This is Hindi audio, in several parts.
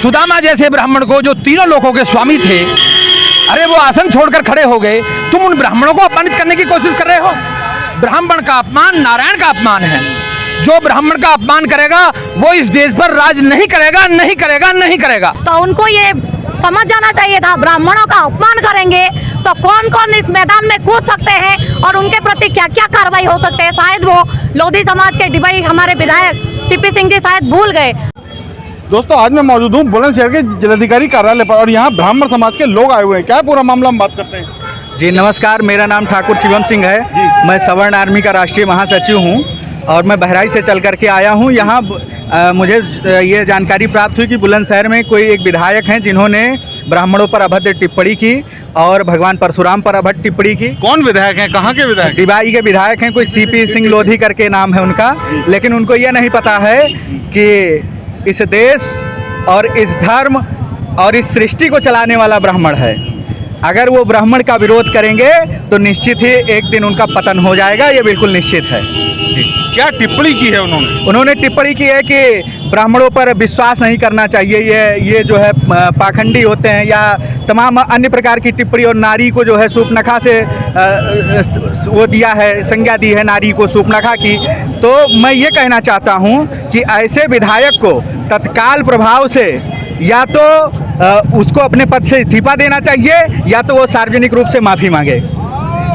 सुदामा जैसे ब्राह्मण को, जो तीनों लोगों के स्वामी थे, अरे वो आसन छोड़कर खड़े हो गए। तुम उन ब्राह्मणों को अपमानित करने की कोशिश कर रहे हो। ब्राह्मण का अपमान नारायण का अपमान है। जो ब्राह्मण का अपमान करेगा वो इस देश पर राज नहीं करेगा, नहीं करेगा, नहीं करेगा। तो उनको ये समझ जाना चाहिए था, ब्राह्मणों का अपमान करेंगे तो कौन कौन इस मैदान में कूद सकते हैं और उनके प्रति क्या क्या कार्रवाई हो सकते हैं। शायद वो लोधी समाज के डिबाई हमारे विधायक सीपी सिंह जी शायद भूल गए। दोस्तों, आज मैं मौजूद हूँ बुलंदशहर के जिलाधिकारी कार्यालय पर और यहाँ ब्राह्मण समाज के लोग आए हुए हैं। क्या पूरा मामला हम बात करते हैं। जी नमस्कार, मेरा नाम ठाकुर शिवम सिंह है। मैं सवर्ण आर्मी का राष्ट्रीय महासचिव हूँ और मैं बहराइच से चल करके आया हूँ। यहाँ मुझे ये जानकारी प्राप्त हुई कि बुलंदशहर में कोई एक विधायक हैं जिन्होंने ब्राह्मणों पर अभद्र टिप्पणी की और भगवान परशुराम पर अभद्र टिप्पणी की। कौन विधायक हैं, कहाँ के विधायक? डिबाई के विधायक हैं, कोई सीपी सिंह लोधी करके नाम है उनका। लेकिन उनको यह नहीं पता है कि इस देश और इस धर्म और इस सृष्टि को चलाने वाला ब्राह्मण है। अगर वो ब्राह्मण का विरोध करेंगे तो निश्चित ही एक दिन उनका पतन हो जाएगा, ये बिल्कुल निश्चित है। जी, क्या टिप्पणी की है उन्होंने टिप्पणी की है कि ब्राह्मणों पर विश्वास नहीं करना चाहिए, ये जो है पाखंडी होते हैं, या तमाम अन्य प्रकार की टिप्पणी। और नारी को जो है सूपनखा से वो दिया है, संज्ञा दी है नारी को सूपनखा की। तो मैं ये कहना चाहता हूँ कि ऐसे विधायक को तत्काल प्रभाव से या तो उसको अपने पद से इस्तीफा देना चाहिए या तो वो सार्वजनिक रूप से माफ़ी मांगे।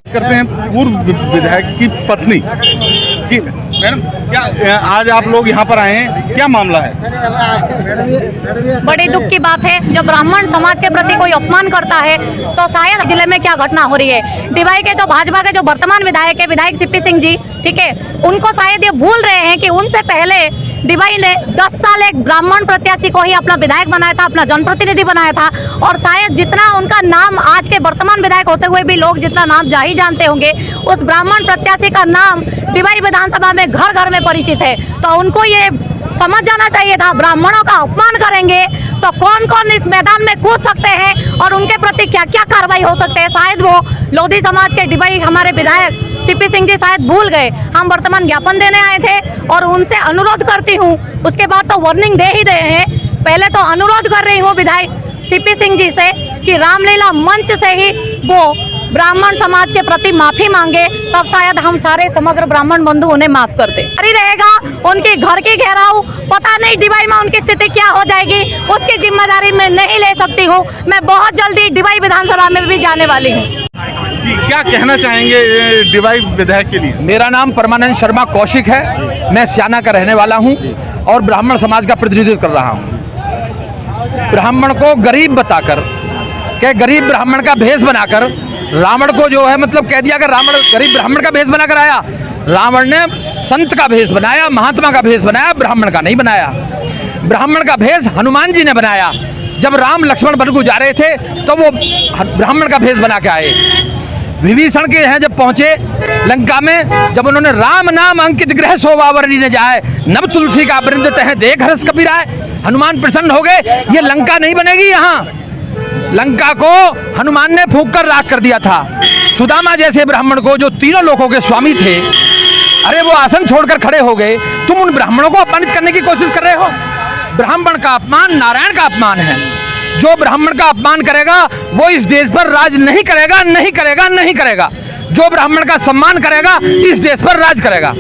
करते हैं पूर्व विधायक की पत्नी की। मैडम, क्या आज आप लोग यहाँ पर आए हैं, क्या मामला है? बड़ी दुख की बात है, जब ब्राह्मण समाज के प्रति कोई अपमान करता है तो शायद जिले में क्या घटना हो रही है। डिबाई के जो भाजपा के जो वर्तमान विधायक है, विधायक सीपी सिंह जी, ठीक है, उनको शायद ये भूल रहे हैं कि उनसे पहले डिबाई ने 10 साल एक ब्राह्मण प्रत्याशी को ही अपना विधायक बनाया था, अपना जनप्रतिनिधि बनाया था। और शायद जितना उनका नाम आज के वर्तमान विधायक होते हुए भी लोग जितना नाम जा ही जानते होंगे, उस ब्राह्मण प्रत्याशी का नाम डिबाई विधानसभा में घर घर में परिचित है। तो उनको ये समझ जाना चाहिए था, ब्राह्मणों का अपमान करेंगे तो कौन कौन इस मैदान में कूद सकते हैं और उनके प्रति क्या क्या कार्रवाई हो सकते हैं। शायद वो लोधी समाज के डिबाई हमारे विधायक सीपी सिंह जी शायद भूल गए। हम वर्तमान ज्ञापन देने आए थे और उनसे अनुरोध करती हूँ, उसके बाद तो वार्निंग दे ही रहे हैं, पहले तो अनुरोध कर रही हूँ विधायक सीपी सिंह जी से कि रामलीला मंच से ही वो ब्राह्मण समाज के प्रति माफी मांगे, तब शायद हम सारे समग्र ब्राह्मण बंधु उन्हें माफ करते। अरे रहेगा उनकी घर की घेराव, पता नहीं डिबाई में उनकी स्थिति क्या हो जाएगी, उसकी जिम्मेदारी मैं नहीं ले सकती हूँ। मैं बहुत जल्दी डिबाई विधानसभा में भी जाने वाली हूँ। क्या कहना चाहेंगे डिबाई विधायक के लिए? मेरा नाम परमानंद शर्मा कौशिक है। मैं स्याना का रहने वाला हूँ और ब्राह्मण समाज का प्रतिनिधित्व कर रहा हूँ। ब्राह्मण को गरीब बताकर के गरीब ब्राह्मण का भेष बनाकर रावण को जो है मतलब कह दिया कि रावण गरीब ब्राह्मण का भेष बनाकर आया। रावण ने संत का भेष बनाया, महात्मा का भेष बनाया, ब्राह्मण का नहीं बनाया। ब्राह्मण का भेष हनुमान जी ने बनाया। जब राम लक्ष्मण वन को जा रहे थे तो वो ब्राह्मण का भेष बना के आए। विभीषण के हैं जब पहुंचे लंका में, जब उन्होंने राम नाम अंकित गृह शोभावरणी न जाए, नव तुलसी का वृंद तह देख हर्ष कबीराय, हनुमान प्रसन्न हो गए। ये लंका नहीं बनेगी, यहाँ लंका को हनुमान ने फूंक कर राख कर दिया था। सुदामा जैसे ब्राह्मण को, जो तीनों लोगों के स्वामी थे, अरे वो आसन छोड़कर खड़े हो गए। तुम उन ब्राह्मणों को अपमानित करने की कोशिश कर रहे हो। ब्राह्मण का अपमान नारायण का अपमान है। जो ब्राह्मण का अपमान करेगा वो इस देश पर राज नहीं करेगा, नहीं करेगा, नहीं करेगा। जो ब्राह्मण का सम्मान करेगा इस देश पर राज करेगा।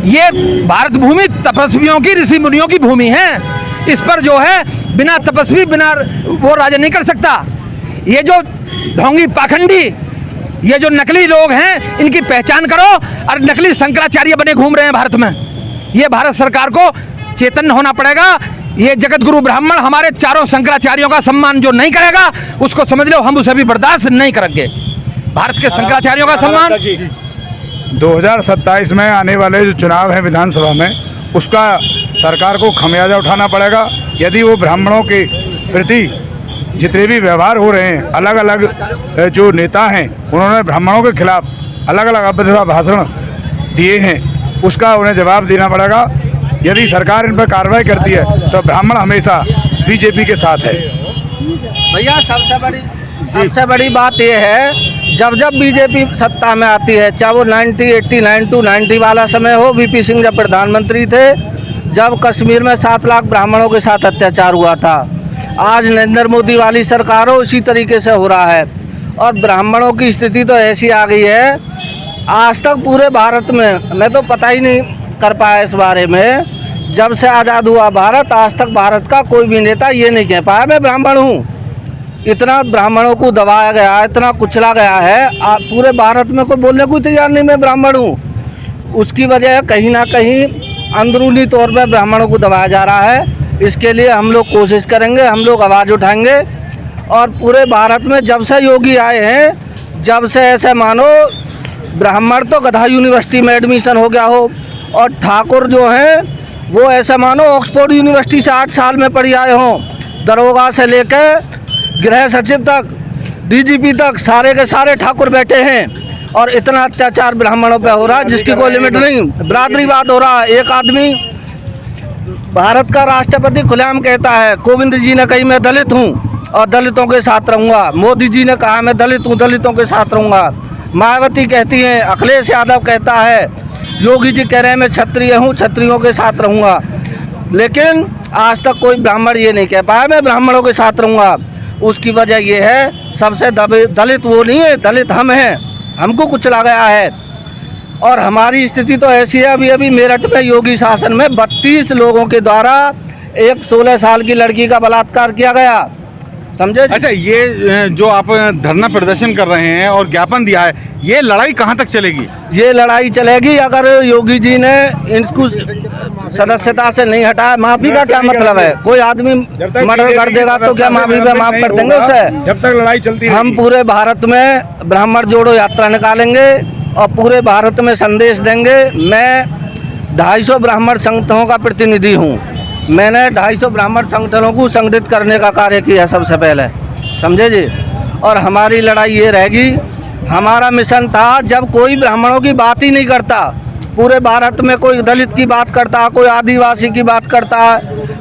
ये भारत भूमि तपस्वियों की, ऋषि मुनियों की भूमि है। इस पर जो है बिना तपस्वी, बिना वो राजा नहीं कर सकता। ये जो ढोंगी पाखंडी, ये जो नकली लोग हैं, इनकी पहचान करो। और नकली शंकराचार्य बने घूम रहे हैं भारत में, ये भारत सरकार को चेतन होना पड़ेगा। ये जगत गुरु ब्राह्मण हमारे चारों शंकराचार्यों का सम्मान जो नहीं करेगा, उसको समझ लो हम उसे भी बर्दाश्त नहीं करेंगे। भारत के शंकराचार्यों का सम्मान 2027 में आने वाले जो चुनाव है विधानसभा में, उसका सरकार को खमियाजा उठाना पड़ेगा। यदि वो ब्राह्मणों के प्रति जितने भी व्यवहार हो रहे हैं, अलग अलग जो नेता हैं उन्होंने ब्राह्मणों के खिलाफ अलग अलग अभद्र भाषण दिए हैं, उसका उन्हें जवाब देना पड़ेगा। यदि सरकार इन पर कार्रवाई करती है तो ब्राह्मण हमेशा बीजेपी के साथ है। भैया सबसे बड़ी बात यह है, जब जब बीजेपी सत्ता में आती है, चाहे वो 1989 टू 90 वाला समय हो, वीपी सिंह जब प्रधानमंत्री थे, जब कश्मीर में 7 लाख ब्राह्मणों के साथ अत्याचार हुआ था, आज नरेंद्र मोदी वाली सरकार हो इसी तरीके से हो रहा है। और ब्राह्मणों की स्थिति तो ऐसी आ गई है, आज तक पूरे भारत में मैं तो पता ही नहीं कर पाया इस बारे में, जब से आज़ाद हुआ भारत आज तक भारत का कोई भी नेता ये नहीं कह पाया मैं ब्राह्मण हूँ। इतना ब्राह्मणों को दबाया गया, इतना कुचला गया है, पूरे भारत में कोई बोलने को तैयार नहीं मैं ब्राह्मण हूँ। उसकी वजह कहीं ना कहीं अंदरूनी तौर पर ब्राह्मणों को दबाया जा रहा है। इसके लिए हम लोग कोशिश करेंगे, हम लोग आवाज़ उठाएंगे। और पूरे भारत में जब से योगी आए हैं, जब से ऐसे मानो ब्राह्मण तो गधा यूनिवर्सिटी में एडमिशन हो गया हो, और ठाकुर जो हैं वो ऐसा मानो ऑक्सफोर्ड यूनिवर्सिटी से 8 साल में पढ़ी आए हों। दरोगा से लेकर गृह सचिव तक, डीजीपी तक सारे के सारे ठाकुर बैठे हैं। और इतना अत्याचार ब्राह्मणों पे हो रहा है जिसकी कोई लिमिट नहीं, बिरादरीवाद हो रहा है। एक आदमी भारत का राष्ट्रपति खुलेआम कहता है, कोविंद जी ने कही मैं दलित हूँ और दलितों के साथ रहूँगा। मोदी जी ने कहा मैं दलित हूँ, दलितों के साथ रहूँगा। मायावती कहती हैं, अखिलेश यादव कहता है, योगी जी कह रहे हैं मैं क्षत्रिय हूँ, क्षत्रियों के साथ रहूँगा। लेकिन आज तक कोई ब्राह्मण ये नहीं कह पाया मैं ब्राह्मणों के साथ रहूँगा। उसकी वजह ये है, सबसे दलित वो नहीं है, दलित हम हैं, हमको कुचला गया है। और हमारी स्थिति तो ऐसी है, अभी अभी मेरठ में योगी शासन में 32 लोगों के द्वारा एक 16 साल की लड़की का बलात्कार किया गया, समझे। अच्छा, ये जो आप धरना प्रदर्शन कर रहे हैं और ज्ञापन दिया है, ये लड़ाई कहाँ तक चलेगी? ये लड़ाई चलेगी अगर योगी जी ने इनको सदस्यता से नहीं हटाया। माफी का क्या मतलब है? कोई आदमी मर्डर कर देगा तो क्या माफी पे माफ कर देंगे उसे? जब तक लड़ाई चलती हम पूरे भारत में ब्राह्मण जोड़ो यात्रा निकालेंगे और पूरे भारत में संदेश देंगे। मैं 250 ब्राह्मण संगठनों का प्रतिनिधि हूँ। मैंने 250 ब्राह्मण संगठनों को संगठित करने का कार्य किया सबसे पहले, समझे जी। और हमारी लड़ाई ये रहेगी, हमारा मिशन था, जब कोई ब्राह्मणों की बात ही नहीं करता, पूरे भारत में कोई दलित की बात करता, कोई आदिवासी की बात करता,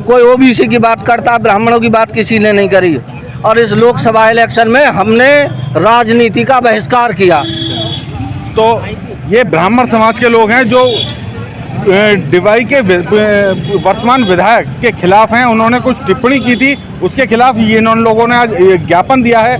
कोई ओबीसी की बात करता, ब्राह्मणों की बात किसी ने नहीं करी। और इस लोकसभा इलेक्शन में हमने राजनीति का बहिष्कार किया। तो ये ब्राह्मण समाज के लोग हैं जो डिवाई के वर्तमान विधायक के खिलाफ हैं। उन्होंने कुछ टिप्पणी की थी, उसके खिलाफ ये इन लोगों ने आज ज्ञापन दिया है।